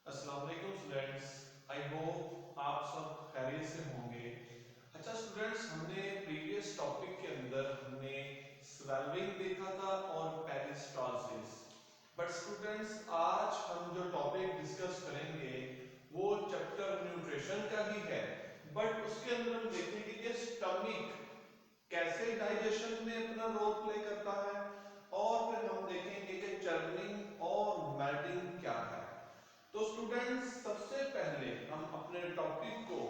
अस्सलाम वालेकुम students. I hope आप सब खैरियत से होंगे। अच्छा स्टूडेंट्स, हमने प्रीवियस टॉपिक के अंदर हमने स्वेलिंग देखा था और पेरिस्टालसिस। बट स्टूडेंट्स, आज हम जो टॉपिक डिस्कस करेंगे वो चैप्टर न्यूट्रिशन का ही है। बट उसके अंदर हम देखेंगे कि स्टमक कैसे डाइजेशन में अपना रोल प्ले करता है, और फिर हम देखेंगे कि चर्निंग और मेल्टिंग क्या है। तो स्टूडेंट्स, सबसे पहले हम अपने टॉपिक को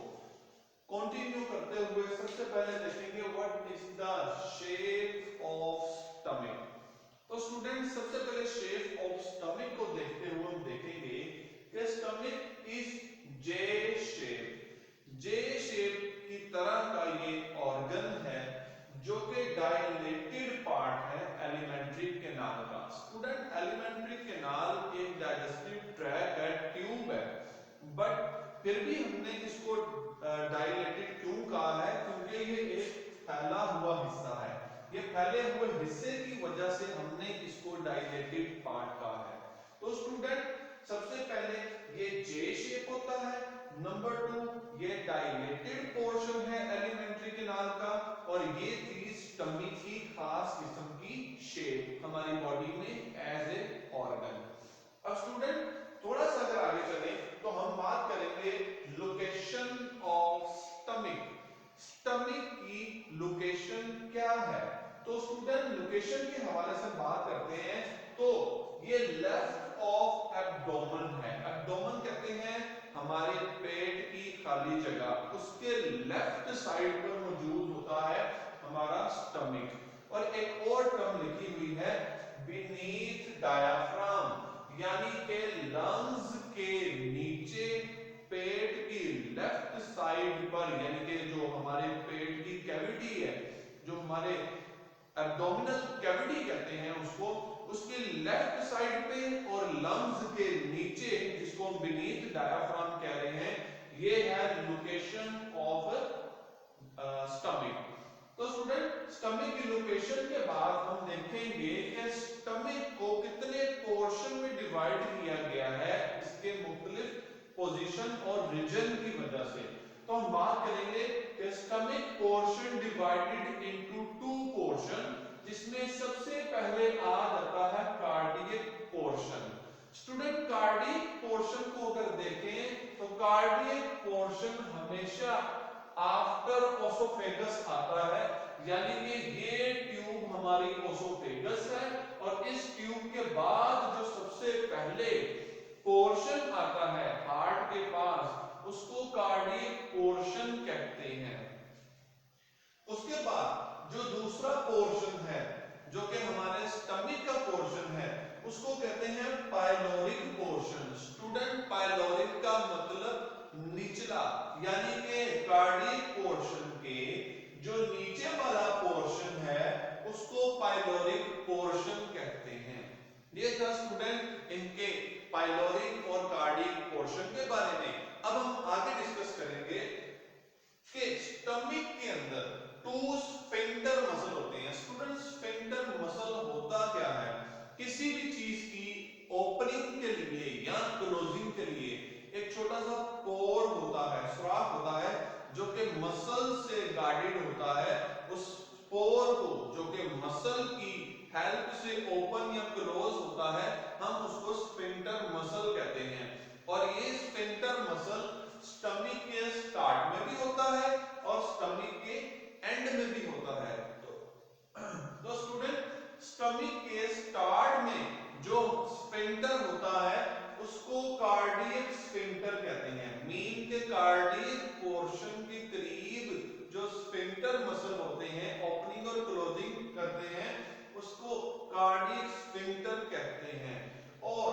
कंटिन्यू करते हुए सबसे पहले देखेंगे what is the shape of stomach. तो स्टूडेंट्स, सबसे पहले शेप ऑफ स्टमक को देखते हुए हम देखेंगे कि stomach is J shape. J shape की तरह का ये ऑर्गन है जो कि डायलेटेड पार्ट है एलिमेंट्री कैनाल का। स्टूडेंट, एलिमेंट्री कैनाल एक डाइजेस्टिव ट्रैक है, ट्यूब है, बट फिर भी हमने इसको डायलेटेड क्यों कहा है? क्योंकि ये एक फैला हुआ हिस्सा है। ये फैले हुए हिस्से की वजह से हमने इसको डायलेटेड पार्ट कहा है। तो स्टूडेंट, सबसे पहले ये जे शेप होता है। नंबर 2, ये डायलेटेड पोर्शन है एलिमेंट्री कैनाल का, और ये थी स्टमक की खास किस्म की शेप हमारी बॉडी में एज ए ऑर्गन। अब स्टूडेंट, थोड़ा सा अगर आगे चले तो हम बात करेंगे लोकेशन ऑफ स्टमक। स्टमक की लोकेशन क्या है? तो स्टूडेंट, लोकेशन के हवाले से बात करते हैं तो ये लेफ्ट ऑफ एब्डोमेन है। एब्डोमेन कहते हैं हमारे पेट की खाली जगह, उसके लेफ्ट साइड पर मौजूद होता है हमारा स्टमक। और एक और टर्म लिखी हुई है बीनीथ डायाफ्राम, यानी के लंग्स के नीचे पेट की लेफ्ट साइड पर, यानी कि जो हमारे पेट की कैविटी है, जो हमारे एब्डोमिनल कैविटी कहते हैं उसको, उसके लेफ्ट साइड पे और लंग्स के नीचे, जिसको हम बीनीथ डायाफ्राम कह रहे हैं, ये है लोकेशन ऑफ स्टमक। तो स्टूडेंट, स्टमक की लोकेशन के बाद हम देखेंगे कि स्टमक को कितने पोर्शन में डिवाइड किया गया है इसके मुख्तलिफ पोजीशन और रीजन की वजह से। तो हम बात करेंगे कि stomach portion divided into two portion, जिसमें सबसे पहले आ जाता है cardiac portion. Student, cardiac portion को अगर देखें तो कार्डियक पोर्शन हमेशा आफ्टर ओसोफेगस आता है, यानी कि ये ट्यूब हमारी ओसोफेगस है, और इस ट्यूब के बाद जो सबसे पहले पोर्शन आता है हार्ट के पास, उसको कार्डियक पोर्शन कहते हैं। उसके बाद जो दूसरा पोर्शन है जो कि हमारे स्टमक का पोर्शन है, उसको कहते हैं पाइलोरिक पोर्शन। स्टूडेंट, पाइलोरिक का मतलब निचला, यानी कि कार्डियक पोर्शन के जो नीचे वाला पोर्शन है उसको पाइलोरिक पोर्शन कहते हैं। ये था स्टूडेंट इनके पाइलोरिक और कार्डियक पोर्शन के बारे में। अब हम आगे डिस्कस करेंगे कि स्टमक के अंदर टू स्फिंक्टर मसल होते हैं। स्टूडेंट, स्फिंक्टर मसल होता क्या है? किसी भी चीज की ओपनिंग के लिए या क्लोजिंग के लिए एक छोटा सा पोर होता है, सुराख होता है, जो कि मसल से गार्डेड होता है। उस पोर को, जो कि मसल की हेल्प से ओपन या क्लोज होता है, हम उसको स्फिंक्टर मसल कहते हैं। और ये स्फिंक्टर मसल स्टमक के स्टार्ट में भी होता है और स्टमक के एंड में भी होता है। तो स्टूडेंट, स्टमक के स्टार्ट में जो स्फिंक्टर होता है उसको कार्डियक स्फिंक्टर कहते हैं। मीन के कार्डियक पोर्शन के करीब जो स्फिंक्टर मसल होते हैं, ओपनिंग और क्लोजिंग करते हैं, उसको कार्डियक स्फिंक्टर कहते हैं। और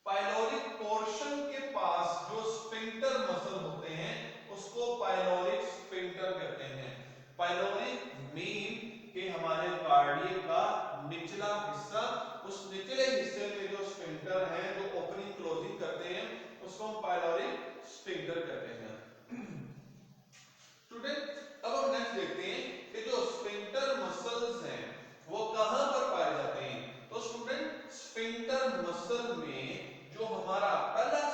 पाइलोरिक पोर्शन के पास जो स्फिंक्टर मसल होते हैं उसको पाइलोरिक स्फिंक्टर कहते हैं। पाइलोरिक मीन कि हमारे कार्डियक का निचला हिस्सा, उस निचले हिस्से में जो स्फिंक्टर है, जो ओपनिंग क्लोजिंग करते हैं, उसको हम पाइलोरिक स्फिंक्टर कहते हैं। स्टूडेंट, अब हम नेक्स्ट देखते हैं कि जो स्फिंक्टर मसल्स हैं वो कहां पर पाए जाते हैं। तो स्टूडेंट, स्फिंक्टर मसल में जो हमारा पहला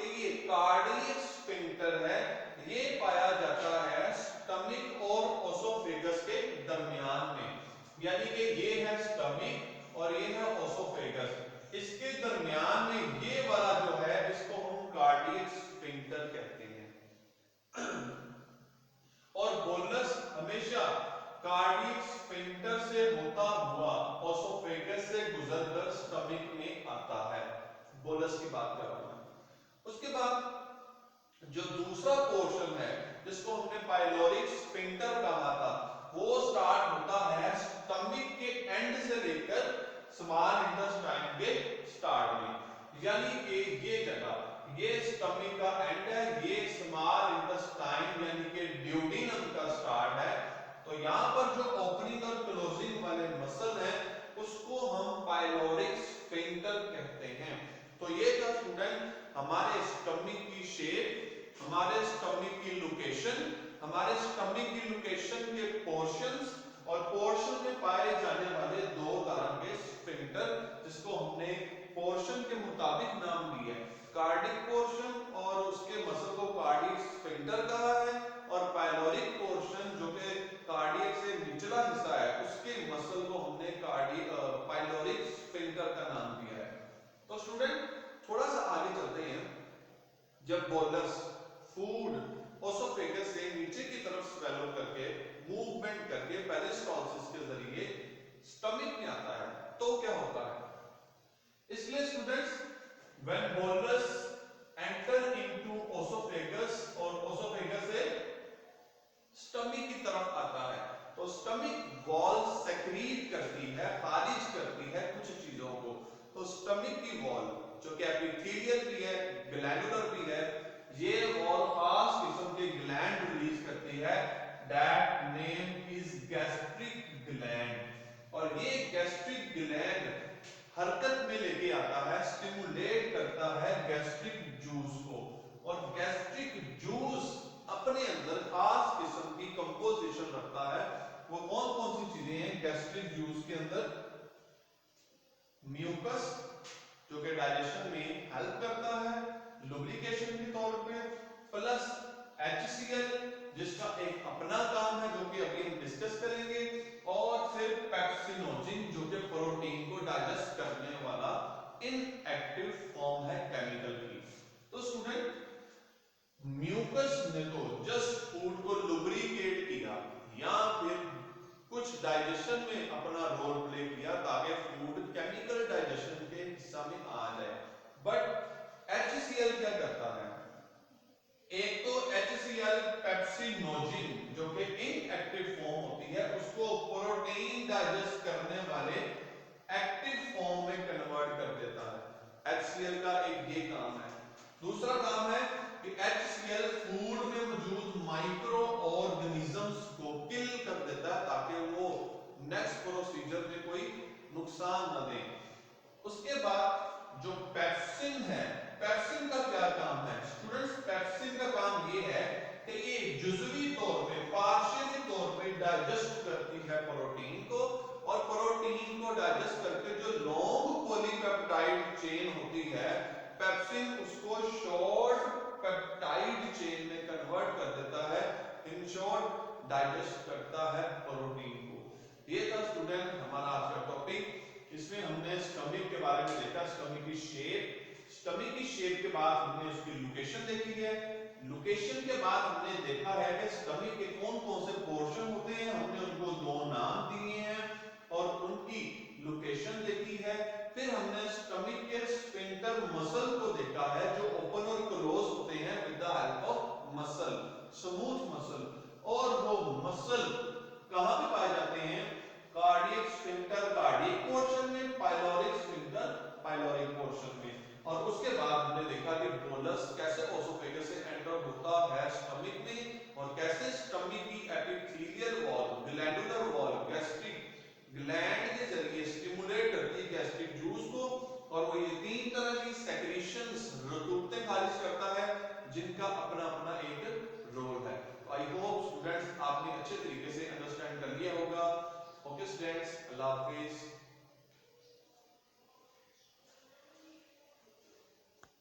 कि ये कार्डियक स्फिंक्टर है, ये पाया जाता है स्टमक और ओसोफेगस के दरमियान में, यानी कि ये है स्टमक और ये है ओसोफेगस, इसके दरमियान में ये वाला जो है इसको हम कार्डियक स्फिंक्टर कहते हैं। और बोलस हमेशा कार्डियक स्फिंक्टर से होता हुआ ओसोफेगस से गुजरकर स्टमक में आता है। बोलस की बात कर रहा हूं। उसके बाद जो दूसरा पोर्शन है जिसको हमने पाइलोरिक स्फिंक्टर कहा था, वो स्टार्ट होता है स्टमक के एंड से लेकर स्मॉल इंटेस्टाइन के स्टार्ट में, यानी कि ये जगह ये स्टमक का एंड है, ये स्मॉल इंटेस्टाइन यानी कि ड्यूडेनम का स्टार्ट है। तो यहां पर जो ओपनिंग और क्लोजिंग वाले मसल है उसको हम पाइलोरिक स्फिंक्टर कहते हैं। तो ये था स्टूडेंट हमारे स्टमक की शेप, हमारे स्टमक की लोकेशन, हमारे स्टमक की लोकेशन के पोर्शंस और पोर्शन में पाए जाने वाले दो तरह के स्फिंक्टर, जिसको हमने पोर्शन के मुताबिक नाम दिया है, कार्डिक पोर्शन और उसके मसल को कार्डिक स्फिंक्टर कहा है, और पाइलोरिक पोर्शन जो कि कार्डियक से निचला हिस्सा है उसके मसल को हमने पाइलोरिक स्फिंक्टर का नाम दिया है। तो स्टूडेंट थोड़ा सा आगे चलते हैं। जब बोलस फूड ओसोफेगस से नीचे की तरफ स्वेलो करके मूवमेंट करके पेरिस्टालसिस के जरिए स्टमक में आता है तो क्या होता है, इसलिए students when bolus enter into oesophagus और ओसोफेगस से स्टमक की तरफ आता है तो स्टमक वॉल सेक्रीट करती है, खारिज करती है कुछ चीजों को। तो स्टमक की वॉल जो कि एपिथेलियल भी है, ग्लैंडुलर भी है, ये वॉल खास किस्म के ग्लैंड रिलीज करती है, that name is gastric gland. और ये गैस्ट्रिक ग्लैंड हरकत में लेके आता है, स्टिमुलेट करता है गैस्ट्रिक जूस को, और गैस्ट्रिक जूस अपने अंदर खास किस्म की कंपोजिशन रखता है। वो कौन कौन सी चीजें हैं गैस्ट्रिक जूस के अंदर? म्यूकस जो कि डाइजेशन में हेल्प करता है लुब्रिकेशन के तौर पे, प्लस HCl जिसका एक अपना काम है जो कि अभी हम डिस्कस करेंगे, और फिर पेप्सिनोजिन जो कि प्रोटीन को डाइजेस्ट करने वाला इनएक्टिव फॉर्म है केमिकल की। तो स्टूडेंट म्यूकस ने तो जस्ट फूड को लुब्रिकेट किया या फिर कुछ डाइजेशन में अपना रोल प्ले किया ताकि फूड केमिकल डाइजेशन के हिस्सा में आ जाए, बट HCl क्या करता है? एक तो HCl पेप्सिनोजिन जो कि इनएक्टिव फॉर्म होती है उसको प्रोटीन डाइजेस्ट करने वाले एक्टिव फॉर्म में कन्वर्ट कर देता है। HCl का एक ये काम है। दूसरा काम है कि HCl फूड में मौजूद माइक्रो ऑर्गेनिजम्स को किल कर देता है ताकि वो नेक्स्ट प्रोसीजर में कोई नुकसान न दे। उसके बाद जो पेप्सिन है, पेप्सिन का क्या काम है स्टूडेंट्स? पेप्सिन का काम ये है कि ये जुज़वी तौर पे, पार्शियली तौर पे डाइजेस्ट करती है प्रोटीन को, और प्रोटीन को डाइजेस्ट करके जो लॉन्ग पॉलीपेप्टाइड चेन होती है पेप्सिन उसको शॉर्ट पेप्टाइड चेन में कन्वर्ट कर देता है, इन शॉर्ट डाइजेस्ट करता है प्रोटीन को। ये था स्टूडेंट हमारा आज का टॉपिक। इसमें हमने स्टमक के बारे में देखा, स्टमक की शेप, स्टमक की शेप के बाद हमने उसकी लोकेशन देखी है, लोकेशन के बाद हमने देखा है कि स्टमक के कौन कौन से पोर्शन होते हैं, हमने उनको दो नाम दिए हैं और उनकी लोकेशन देखी है। फिर हमने स्टमक के स्फिंक्टर मसल को देखा है जो ओपन और क्लोज होते हैं with the help of muscle, smooth muscle, और वो मसल कहां पे पाए जाते हैं? कार्डियक स्फिंक्टर कार्डियक पोर्शन में, पाइलोरिक स्फिंक्टर पाइलोरिक पोर्शन में। और उसके बाद हमने देखा कि बोलस कैसे ओसोफेगस से एंटर होता है स्टमक में, और कैसे स्टमक की epithelial wall, glandular wall, gastric gland के जरिए स्टिमुलेट करती है गैस्ट्रिक जूस को, और वो ये तीन तरह की सेक्रीशंस रतूबतें खारिज करता है जिनका अपना अपना एक रोल है। आई होप स्टूडेंट्स आपने अच्छे तरीके से अंडरस्टैंड कर लिया होगा। ओके स्टूडेंट्स, अल्लाह हाफिज।